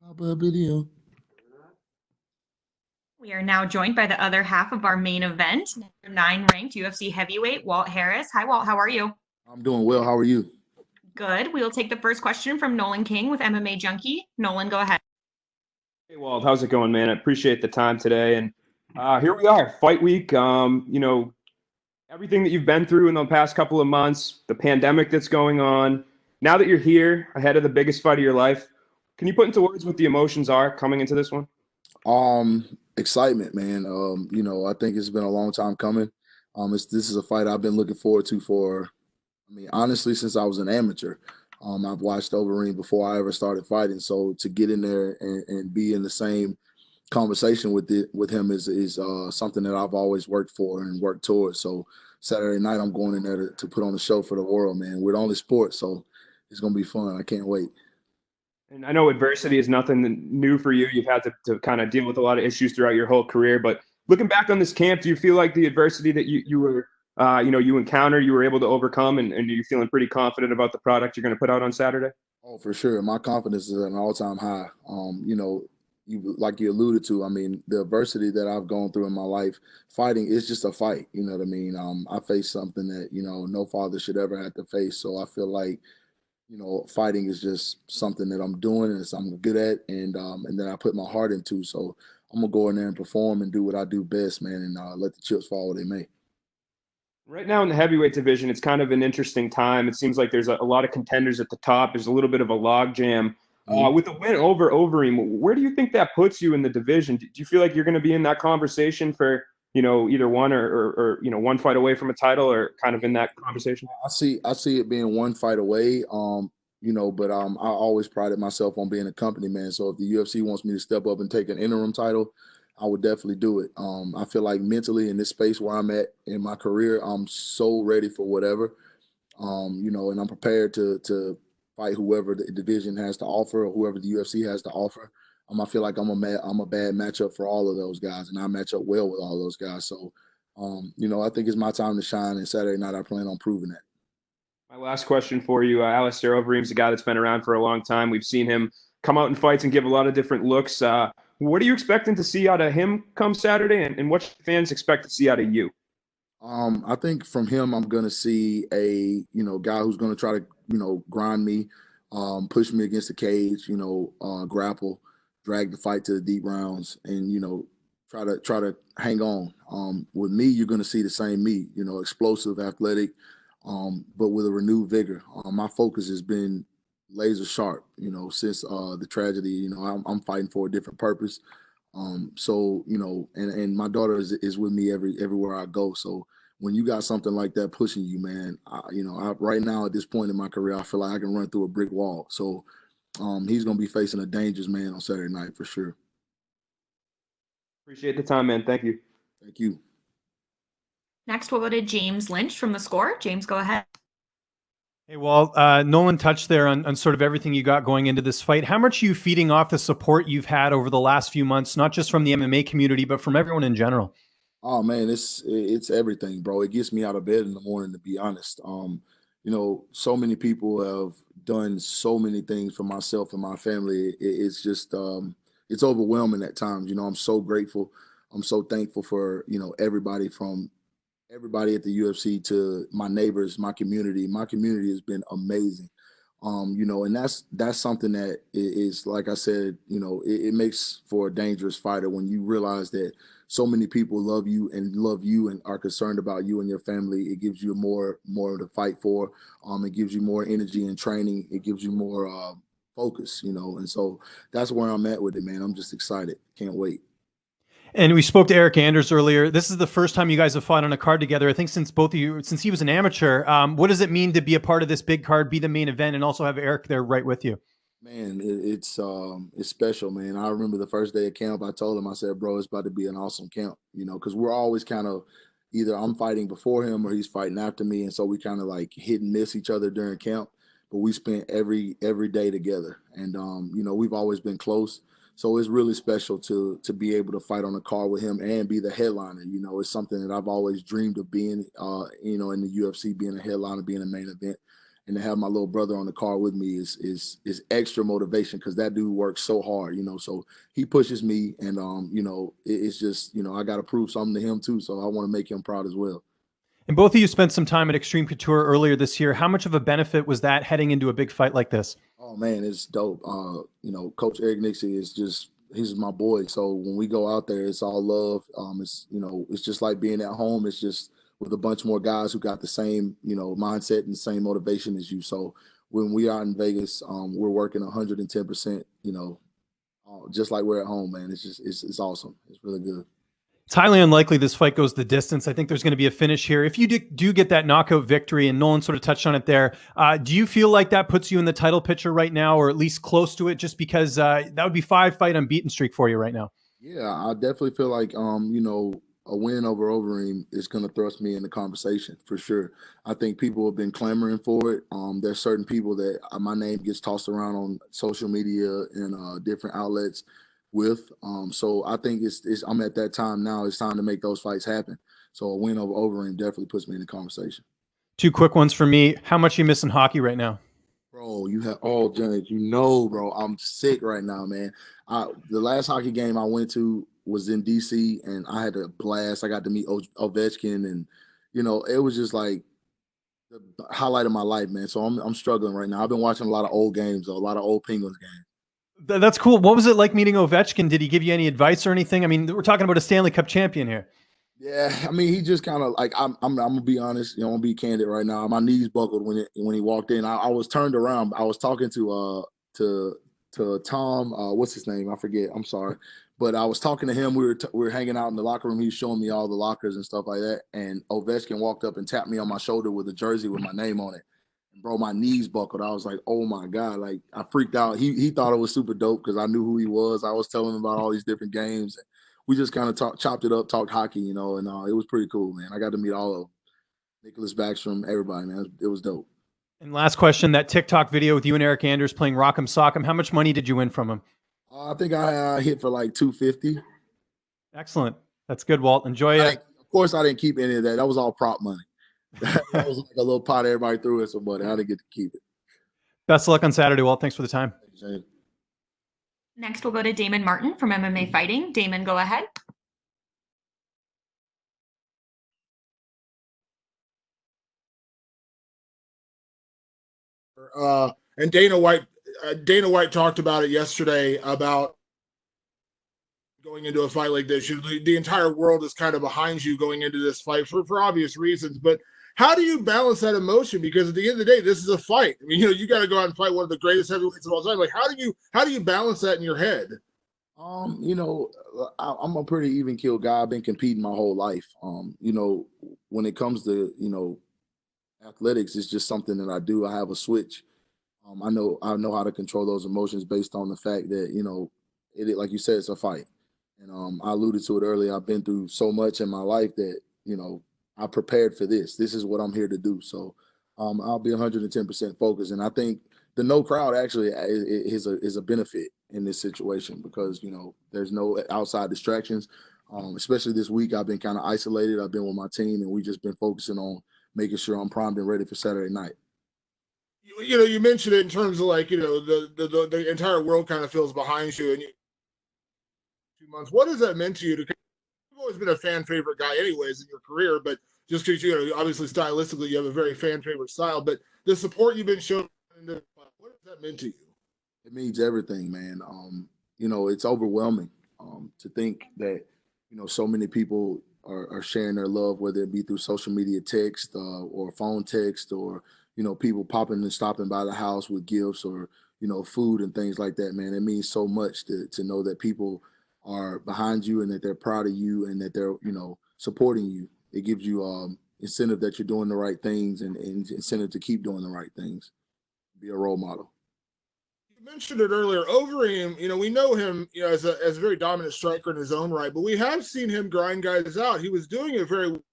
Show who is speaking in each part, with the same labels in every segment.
Speaker 1: Pop up video.
Speaker 2: We are now joined by the other half of our main event, number 9 ranked UFC heavyweight, Walt Harris. Hi, Walt. How are you?
Speaker 1: I'm doing well. How are you?
Speaker 2: Good. We will take the first question from Nolan King with MMA Junkie. Nolan, go ahead.
Speaker 3: Hey, Walt, how's it going, man? I appreciate the time today. And here we are, fight week. Everything that you've been through in the past couple of months, the pandemic that's going on. Now that you're here ahead of the biggest fight of your life, can you put into words what the emotions are coming into this one?
Speaker 1: Excitement, man. I think it's been a long time coming. This is a fight I've been looking forward to for, honestly, since I was an amateur. I've watched Overeem before I ever started fighting. So to get in there and be in the same conversation with him is something that I've always worked for and worked towards. So Saturday night, I'm going in there to put on a show for the world, man. We're only sports, so it's going to be fun. I can't wait.
Speaker 3: And I know adversity is nothing new for you. You've had to kind of deal with a lot of issues throughout your whole career. But looking back on this camp, do you feel like the adversity that you encountered, you were able to overcome, and you're feeling pretty confident about the product you're going to put out on Saturday?
Speaker 1: Oh, for sure. My confidence is at an all-time high. Like you alluded to, the adversity that I've gone through in my life, fighting is just a fight. You know what I mean? I faced something that, no father should ever have to face. So I feel like, fighting is just something that I'm doing and I'm good at, and then I put my heart into. So I'm gonna go in there and perform and do what I do best, man, and let the chips fall where they may.
Speaker 3: Right now in the heavyweight division, it's kind of an interesting time. It seems like there's a lot of contenders at the top. There's a little bit of a log jam. With the win over Overeem, where do you think that puts you in the division? Do you feel like you're going to be in that conversation for, either one or one fight away from a title, or kind of in that conversation?
Speaker 1: I see it being one fight away. But I always prided myself on being a company man. So if the UFC wants me to step up and take an interim title, I would definitely do it. I feel like mentally in this space where I'm at in my career, I'm so ready for whatever. And I'm prepared to fight whoever the division has to offer or whoever the UFC has to offer. I feel like I'm a bad matchup for all of those guys, and I match up well with all those guys. So, I think it's my time to shine, and Saturday night I plan on proving that.
Speaker 3: My last question for you, Alistair Overeem's a guy that's been around for a long time. We've seen him come out in fights and give a lot of different looks. What are you expecting to see out of him come Saturday, and what fans expect to see out of you?
Speaker 1: I think from him, I'm going to see a, guy who's going to try to, grind me, push me against the cage, grapple, drag the fight to the deep rounds, and, try to hang on. With me, you're going to see the same me, explosive, athletic, but with a renewed vigor. My focus has been laser sharp, since the tragedy. I'm fighting for a different purpose. And my daughter is with me everywhere I go. So when you got something like that pushing you, man, right now at this point in my career, I feel like I can run through a brick wall. So he's going to be facing a dangerous man on Saturday night for sure.
Speaker 3: Appreciate the time, man. Thank you.
Speaker 1: Thank you.
Speaker 2: Next, we'll go to James Lynch from The Score. James, go ahead.
Speaker 4: Hey, Walt, Nolan touched there on sort of everything you got going into this fight. How much are you feeding off the support you've had over the last few months, not just from the MMA community, but from everyone in general?
Speaker 1: Oh man, it's everything, bro. It gets me out of bed in the morning, to be honest. So many people have done so many things for myself and my family. It's just it's overwhelming at times. I'm so grateful. I'm so thankful for everybody, from everybody at the UFC to my neighbors, my community. My community has been amazing. And that's something that is, like I said, it makes for a dangerous fighter when you realize that so many people love you and are concerned about you and your family. It gives you more to fight for. It gives you more energy and training. It gives you more focus, and so that's where I'm at with it, man. I'm just excited. Can't wait.
Speaker 4: And we spoke to Eric Anders earlier. This is the first time you guys have fought on a card together. I think since he was an amateur. What does it mean to be a part of this big card, be the main event, and also have Eric there right with you?
Speaker 1: Man, it's special, man. I remember the first day of camp, I told him, I said, bro, it's about to be an awesome camp, because we're always kind of either I'm fighting before him or he's fighting after me. And so we kind of like hit and miss each other during camp, but we spent every day together. And, we've always been close. So it's really special to be able to fight on a card with him and be the headliner. It's something that I've always dreamed of being, in the UFC, being a headliner, being a main event. and to have my little brother on the card with me is extra motivation because that dude works so hard, so he pushes me, and it's just, I got to prove something to him too, so I want to make him proud as well.
Speaker 4: And both of you spent some time at Extreme Couture earlier this year. How much of a benefit was that heading into a big fight like this?
Speaker 1: Oh man, it's dope. Coach Eric Nixie he's my boy. So when we go out there, it's all love. It's just like being at home. It's just with a bunch more guys who got the same, mindset and the same motivation as you. So when we are in Vegas, we're working 110%, just like we're at home, man. It's awesome. It's really good.
Speaker 4: It's highly unlikely this fight goes the distance. I think there's going to be a finish here. If you do get that knockout victory, and Nolan sort of touched on it there, do you feel like that puts you in the title picture right now, or at least close to it, just because that would be 5-fight unbeaten streak for you right now?
Speaker 1: Yeah, I definitely feel like, a win over Overeem is going to thrust me in the conversation for sure. I think people have been clamoring for it. There's certain people that my name gets tossed around on social media and different outlets with. So I think I'm at that time now. It's time to make those fights happen. So a win over Overeem definitely puts me in the conversation.
Speaker 4: 2 quick ones for me. How much are you missing hockey right now?
Speaker 1: Bro, James, bro, I'm sick right now, man. The last hockey game I went to was in DC, and I had a blast. I got to meet Ovechkin, and it was just like the highlight of my life, man. So I'm struggling right now. I've been watching a lot of old games, a lot of old Penguins games.
Speaker 4: That's cool. What was it like meeting Ovechkin? Did he give you any advice or anything? I mean, we're talking about a Stanley Cup champion here.
Speaker 1: Yeah, I mean, he just kind of like I'm gonna be honest, I'm gonna be candid right now. My knees buckled when he walked in. I was turned around. I was talking to Tom, what's his name? I forget. I'm sorry, but I was talking to him. We were hanging out in the locker room. He was showing me all the lockers and stuff like that. And Ovechkin walked up and tapped me on my shoulder with a jersey with my name on it. Bro, my knees buckled. I was like, oh my God. Like, I freaked out. He thought it was super dope because I knew who he was. I was telling him about all these different games. We just kind of chopped it up, talked hockey, and it was pretty cool, man. I got to meet all of them. Nicholas Backstrom, everybody, man. It was dope.
Speaker 4: And last question, that TikTok video with you and Eric Anders playing Rock'em Sock'em, how much money did you win from him?
Speaker 1: I think I hit for like $250.
Speaker 4: Excellent. That's good, Walt. Enjoy it.
Speaker 1: Of course, I didn't keep any of that. That was all prop money. That was like a little pot everybody threw at somebody. I didn't get to keep it.
Speaker 4: Best of luck on Saturday, Walt. Thanks for the time.
Speaker 1: Thank you, James.
Speaker 2: Next, we'll go to Damon Martin from MMA Fighting. Damon, go ahead.
Speaker 5: And Dana White talked about it yesterday about going into a fight like this. The entire world is kind of behind you going into this fight for obvious reasons. But how do you balance that emotion? Because at the end of the day, this is a fight. I mean, you got to go out and fight one of the greatest heavyweights of all time. Like, how do you balance that in your head?
Speaker 1: I'm a pretty even keel guy. I've been competing my whole life. When it comes to athletics, it's just something that I do. I have a switch. I know how to control those emotions based on the fact that it like you said, it's a fight. And I alluded to it earlier. I've been through so much in my life that I prepared for this. This is what I'm here to do. So I'll be 110% focused. And I think the no crowd actually is a benefit in this situation because there's no outside distractions. Especially this week, I've been kind of isolated. I've been with my team, and we just been focusing on making sure I'm primed and ready for Saturday night.
Speaker 5: You mentioned it in terms of like the entire world kind of feels behind you, and 2 months. What has that meant to you? You've always been a fan favorite guy, anyways, in your career, but just because obviously stylistically you have a very fan favorite style, but the support you've been shown, what has that meant to you?
Speaker 1: It means everything, man. It's overwhelming to think that so many people are sharing their love, whether it be through social media text or phone text or people popping and stopping by the house with gifts or food and things like that, man. It means so much to know that people are behind you and that they're proud of you and that they're supporting you. It gives you incentive that you're doing the right things and incentive to keep doing the right things. Be a role model.
Speaker 5: You mentioned it earlier. Overeem, we know him as a very dominant striker in his own right, but we have seen him grind guys out. He was doing it very well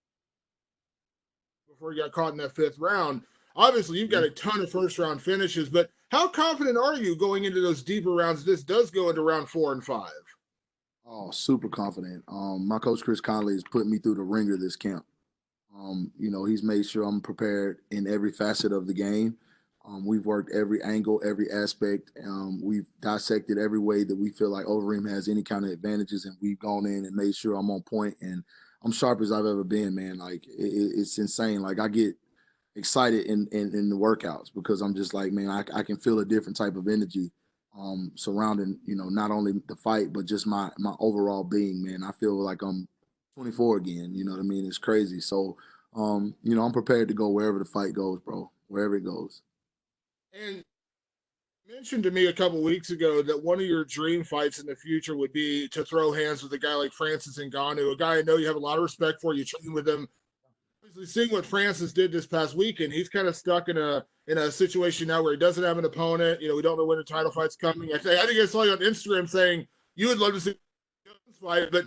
Speaker 5: before he got caught in that 5th round. Obviously, you've got a ton of first-round finishes, but how confident are you going into those deeper rounds? This does go into round 4 and 5.
Speaker 1: Oh, super confident. My coach Chris Conley has put me through the ringer this camp. He's made sure I'm prepared in every facet of the game. We've worked every angle, every aspect. We've dissected every way that we feel like Overeem has any kind of advantages, and we've gone in and made sure I'm on point and I'm sharp as I've ever been, man. Like it's insane. Like I get excited in the workouts because I'm just like, man, I can feel a different type of energy surrounding, not only the fight, but just my overall being, man. I feel like I'm 24 again, you know what I mean? It's crazy. So, I'm prepared to go wherever the fight goes, bro, wherever it goes.
Speaker 5: And you mentioned to me a couple weeks ago that one of your dream fights in the future would be to throw hands with a guy like Francis Ngannou, a guy I know you have a lot of respect for. You train with him. Obviously, seeing what Francis did this past weekend, he's kind of stuck in a situation now where he doesn't have an opponent. We don't know when the title fight's coming. I think I saw you on Instagram saying you would love to see this fight, but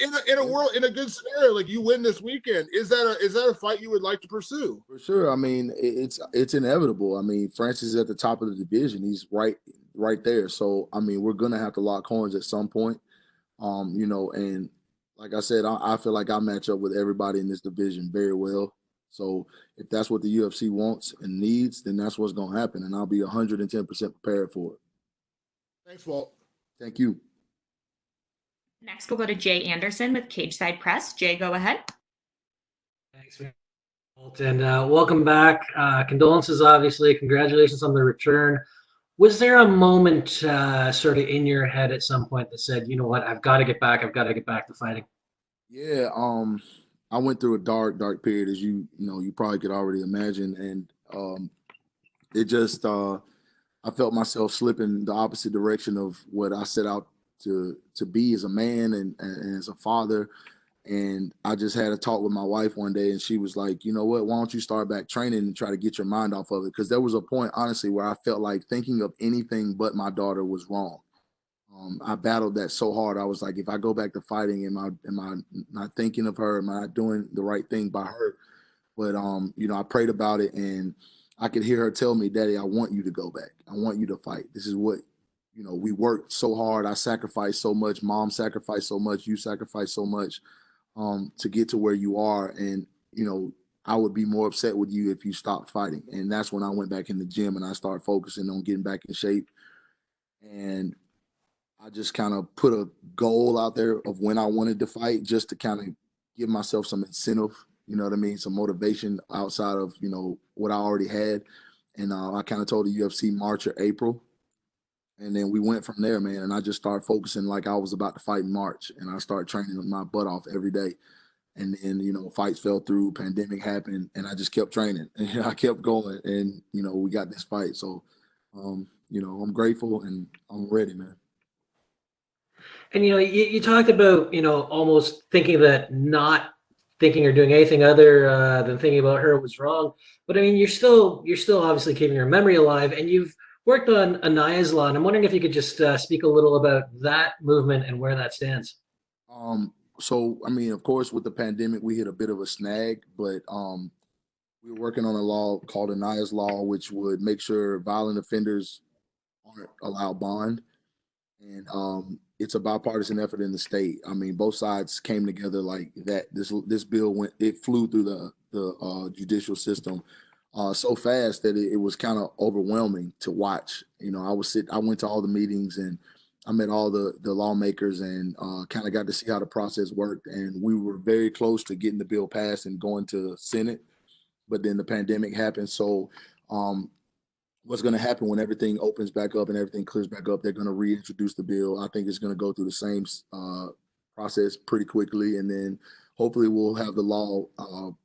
Speaker 5: in a good scenario, like you win this weekend, is that a fight you would like to pursue?
Speaker 1: For sure. I mean, it's inevitable. I mean, Francis is at the top of the division. He's right there. So I mean, we're gonna have to lock horns at some point. And like I said, I feel like I match up with everybody in this division very well. So if that's what the UFC wants and needs, then that's what's going to happen. And I'll be 110% prepared for it.
Speaker 5: Thanks, Walt.
Speaker 1: Thank you.
Speaker 2: Next, we'll go to Jay Anderson with Cage Side Press. Jay, go ahead.
Speaker 6: Thanks, Walt. And welcome back. Condolences, obviously. Congratulations on the return. Was there a moment sort of in your head at some point that said, you know what, I've got to get back. I've got to get back to fighting?
Speaker 1: Yeah. I went through a dark period, as you probably could already imagine. And it just, I felt myself slipping the opposite direction of what I set out to be as a man and as a father. And I just had a talk with my wife one day, and she was like, you know what, why don't you start back training and try to get your mind off of it? Because there was a point, honestly, where I felt like thinking of anything but my daughter was wrong. I battled that so hard. I was like, if I go back to fighting, am I not thinking of her? Am I not doing the right thing by her? But, I prayed about it, and I could hear her tell me, Daddy, I want you to go back. I want you to fight. This is what, we worked so hard. I sacrificed so much. Mom sacrificed so much. You sacrificed so much. To get to where you are. And, I would be more upset with you if you stopped fighting. And that's when I went back in the gym and I started focusing on getting back in shape. And I just kind of put a goal out there of when I wanted to fight, just to kind of give myself some incentive, you know what I mean? Some motivation outside of, what I already had. And I kind of told the UFC March or April. And then we went from there, man. And I just started focusing like I was about to fight in March. And I started training my butt off every day. And then, fights fell through, pandemic happened, and I just kept training. And I kept going. And, we got this fight. So, I'm grateful and I'm ready, man.
Speaker 6: And, you talked about, almost thinking that not thinking or doing anything other than thinking about her was wrong. But, I mean, you're still obviously keeping her memory alive. And you've worked on Anaya's Law, and I'm wondering if you could just speak a little about that movement and where that stands.
Speaker 1: So, I mean, of course, with the pandemic, we hit a bit of a snag, but we were working on a law called Anaya's Law, which would make sure violent offenders aren't allowed bond. And it's a bipartisan effort in the state. I mean, both sides came together like that. This bill flew through the judicial system so fast that it was kind of overwhelming to watch. I went to all the meetings and I met all the lawmakers and kind of got to see how the process worked. And we were very close to getting the bill passed and going to the Senate, but then the pandemic happened. So what's going to happen when everything opens back up and everything clears back up, they're going to reintroduce the bill. I think it's going to go through the same process pretty quickly. And then hopefully we'll have the law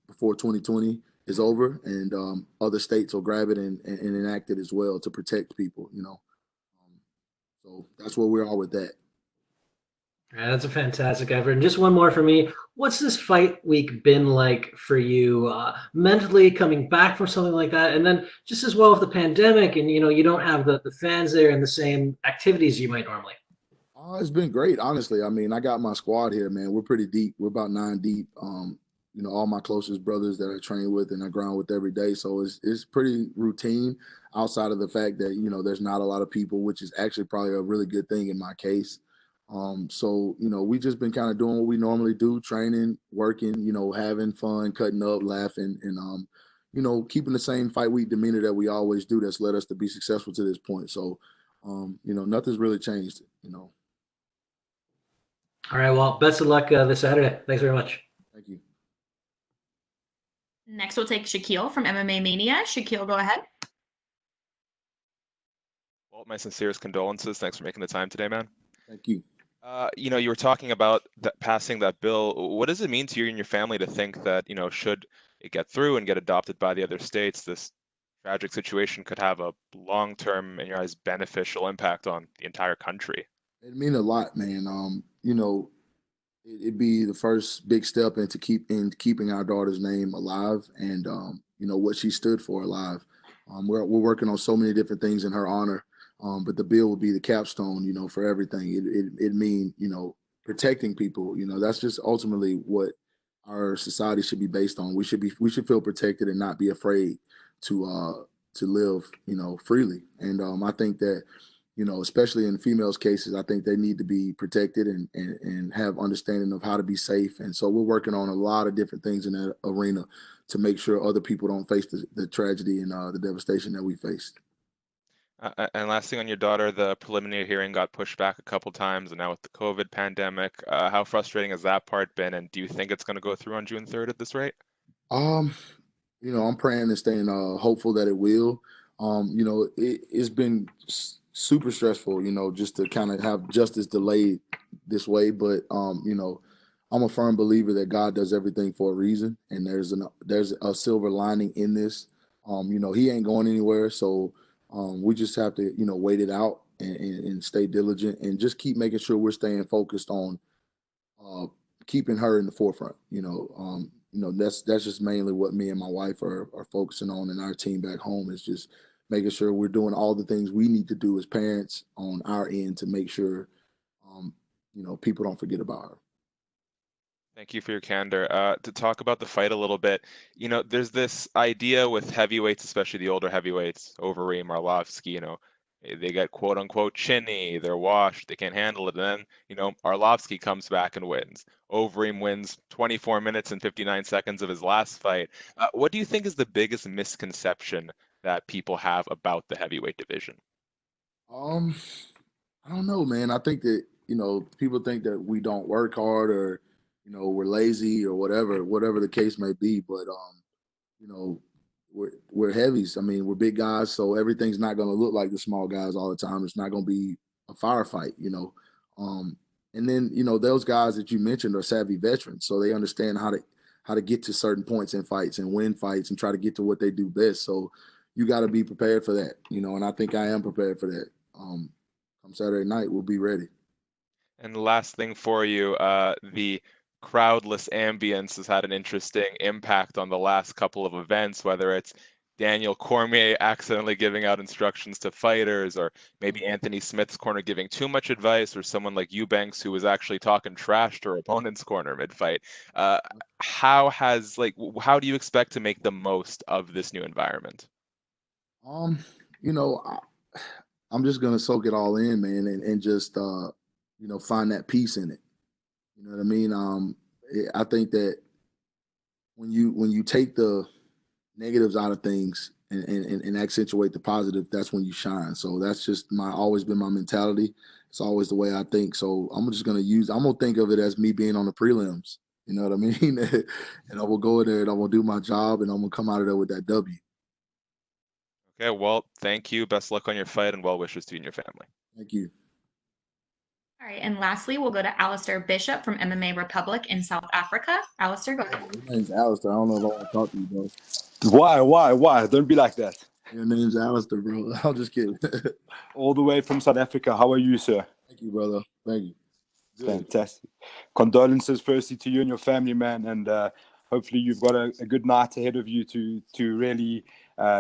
Speaker 1: before 2020 is over, and other states will grab it and enact it as well to protect people, So that's where we are with that.
Speaker 6: Yeah, that's a fantastic effort. And just one more for me. What's this fight week been like for you mentally coming back from something like that? And then just as well with the pandemic and, you don't have the fans there and the same activities you might normally.
Speaker 1: It's been great, honestly. I mean, I got my squad here, man. We're pretty deep. We're about 9 deep. All my closest brothers that I train with and I grind with every day. So it's pretty routine outside of the fact that, there's not a lot of people, which is actually probably a really good thing in my case. So, we just been kind of doing what we normally do, training, working, having fun, cutting up, laughing. And, keeping the same fight week demeanor that we always do that's led us to be successful to this point. So, nothing's really changed,
Speaker 6: All right. Well, best of luck this Saturday. Thanks very much.
Speaker 1: Thank you.
Speaker 2: Next, we'll take Shaquille from MMA Mania. Shaquille, go ahead.
Speaker 7: Well, my sincerest condolences. Thanks for making the time today, man.
Speaker 1: Thank you.
Speaker 7: You were talking about passing that bill. What does it mean to you and your family to think that, should it get through and get adopted by the other states, this tragic situation could have a long-term, in your eyes, beneficial impact on the entire country?
Speaker 1: It means a lot, man. It'd be the first big step into keeping our daughter's name alive and what she stood for alive. We're working on so many different things in her honor, but the bill will be the capstone, for everything. It mean protecting people. That's just ultimately what our society should be based on. We should feel protected and not be afraid to live freely. And I think that especially in females' cases, I think they need to be protected and have understanding of how to be safe. And so we're working on a lot of different things in that arena to make sure other people don't face the tragedy and the devastation that we faced.
Speaker 7: And last thing on your daughter, the preliminary hearing got pushed back a couple times, and now with the COVID pandemic, how frustrating has that part been? And do you think it's going to go through on June 3rd at this rate?
Speaker 1: I'm praying and staying hopeful that it will. It's been super stressful, just to kind of have justice delayed this way. But, I'm a firm believer that God does everything for a reason. And there's a silver lining in this. He ain't going anywhere. So we just have to, wait it out and stay diligent and just keep making sure we're staying focused on keeping her in the forefront. That's just mainly what me and my wife are focusing on, and our team back home is just making sure we're doing all the things we need to do as parents on our end to make sure, people don't forget about her.
Speaker 7: Thank you for your candor. To talk about the fight a little bit, there's this idea with heavyweights, especially the older heavyweights, Overeem, Arlovsky, they get quote unquote chinny, they're washed, they can't handle it. And then, Arlovsky comes back and wins. Overeem wins 24 minutes and 59 seconds of his last fight. What do you think is the biggest misconception that people have about the heavyweight division?
Speaker 1: I don't know, man. I think that, people think that we don't work hard or, we're lazy or whatever the case may be. But, we're heavies. I mean, we're big guys, so everything's not going to look like the small guys all the time. It's not going to be a firefight, And then, those guys that you mentioned are savvy veterans, so they understand how to get to certain points in fights and win fights and try to get to what they do best. So you got to be prepared for that, and I think I am prepared for that. Come Saturday night, we'll be ready.
Speaker 7: And the last thing for you, the crowdless ambience has had an interesting impact on the last couple of events, whether it's Daniel Cormier accidentally giving out instructions to fighters, or maybe Anthony Smith's corner giving too much advice, or someone like Eubanks who was actually talking trash to her opponent's corner mid-fight. How do you expect to make the most of this new environment?
Speaker 1: I'm just gonna soak it all in, man, and just find that peace in it. You know what I mean? I think that when you take the negatives out of things and accentuate the positive, that's when you shine. So that's just always been my mentality. It's always the way I think. So I'm gonna think of it as me being on the prelims. You know what I mean? And I will go in there and I will do my job and I'm gonna come out of there with that W.
Speaker 7: Okay, Walt, thank you. Best luck on your fight and well wishes to you and your family.
Speaker 1: Thank you.
Speaker 2: All right, and lastly, we'll go to Alistair Bishop from MMA Republic in South Africa. Alistair, go ahead.
Speaker 1: Your name's Alistair. I don't know if I want to talk to you, bro.
Speaker 8: Why? Don't be like that.
Speaker 1: Your name's Alistair, bro. I'm just kidding.
Speaker 8: All the way from South Africa. How are you, sir?
Speaker 1: Thank you, brother. Thank you. Good.
Speaker 8: Fantastic. Condolences firstly to you and your family, man. And hopefully you've got a good night ahead of you to really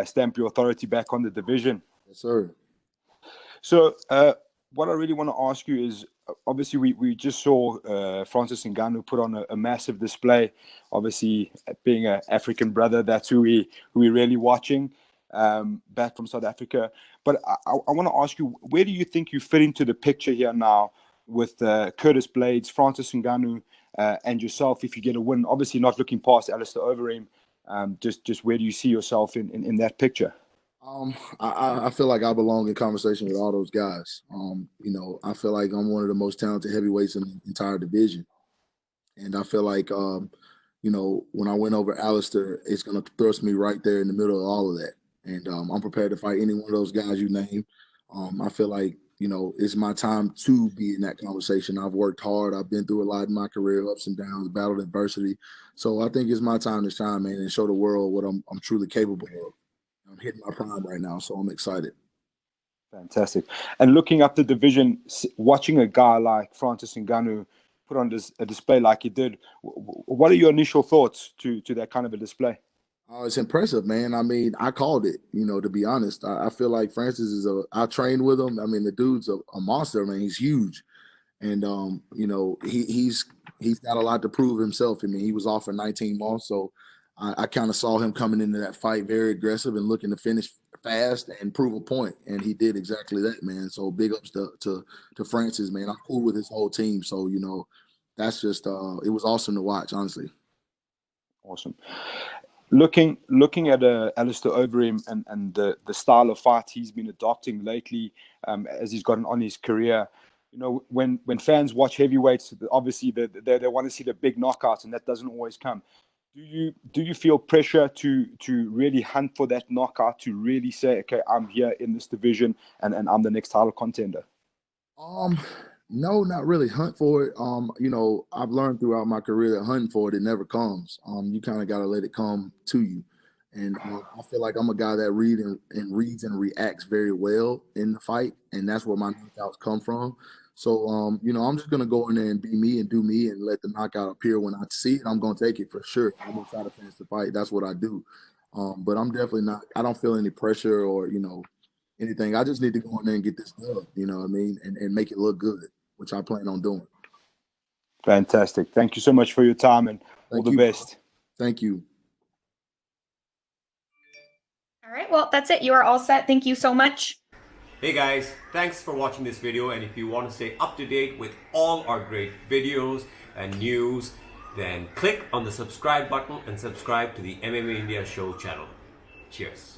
Speaker 8: stamp your authority back on the division.
Speaker 1: Yes, sir.
Speaker 8: So what I really want to ask you is, obviously we just saw Francis Ngannou put on a massive display. Obviously, being an African brother, that's who we're really watching back from South Africa. But I want to ask you, where do you think you fit into the picture here now with Curtis Blades, Francis Ngannou, and yourself if you get a win? Obviously not looking past Alistair Overeem. Just where do you see yourself in that picture?
Speaker 1: I feel like I belong in conversation with all those guys. You know, I feel like I'm one of the most talented heavyweights in the entire division. And I feel like, you know, when I went over Alistair, it's going to thrust me right there in the middle of all of that. And I'm prepared to fight any one of those guys you name. I feel like, you know, it's my time to be in that conversation. I've worked hard. I've been through a lot in my career, ups and downs, battled adversity. So I think it's my time to shine, man, and show the world what I'm truly capable of. I'm hitting my prime right now, so I'm excited.
Speaker 8: Fantastic. And looking up the division, watching a guy like Francis Ngannou put on a display like he did, what are your initial thoughts to that kind of a display?
Speaker 1: It's impressive, man. I mean, I called it, you know, to be honest. I feel like Francis I trained with him. I mean, the dude's a monster, man. He's huge. And, you know, he's got a lot to prove himself. I mean, he was off for 19 months, so I kind of saw him coming into that fight very aggressive and looking to finish fast and prove a point, and he did exactly that, man. So big ups to Francis, man. I'm cool with his whole team, so you know, that's just it was awesome to watch, honestly.
Speaker 8: Awesome. Looking at Alistair Overeem and the style of fight he's been adopting lately, as he's gotten on his career. You know, when fans watch heavyweights, obviously they want to see the big knockouts, and that doesn't always come. Do you feel pressure to really hunt for that knockout, to really say, okay, I'm here in this division and I'm the next title contender?
Speaker 1: No, not really hunt for it. You know, I've learned throughout my career that hunting for it never comes. You kind of got to let it come to you. And I feel like I'm a guy that reads and reacts very well in the fight, and that's where my knockouts come from. So, you know, I'm just gonna go in there and be me and do me and let the knockout appear when I see it. I'm gonna take it for sure. I'm gonna try to finish the fight. That's what I do. But I'm definitely not. I don't feel any pressure or anything. I just need to go in there and get this done. You know what I mean, and make it look good, which I plan on doing.
Speaker 8: Fantastic. Thank you so much for your time and all the best.
Speaker 1: Thank you.
Speaker 2: All right, well, that's it. You are all set. Thank you so much.
Speaker 9: Hey guys, thanks for watching this video, and if you want to stay up to date with all our great videos and news, then click on the subscribe button and subscribe to the MMA India show channel. Cheers.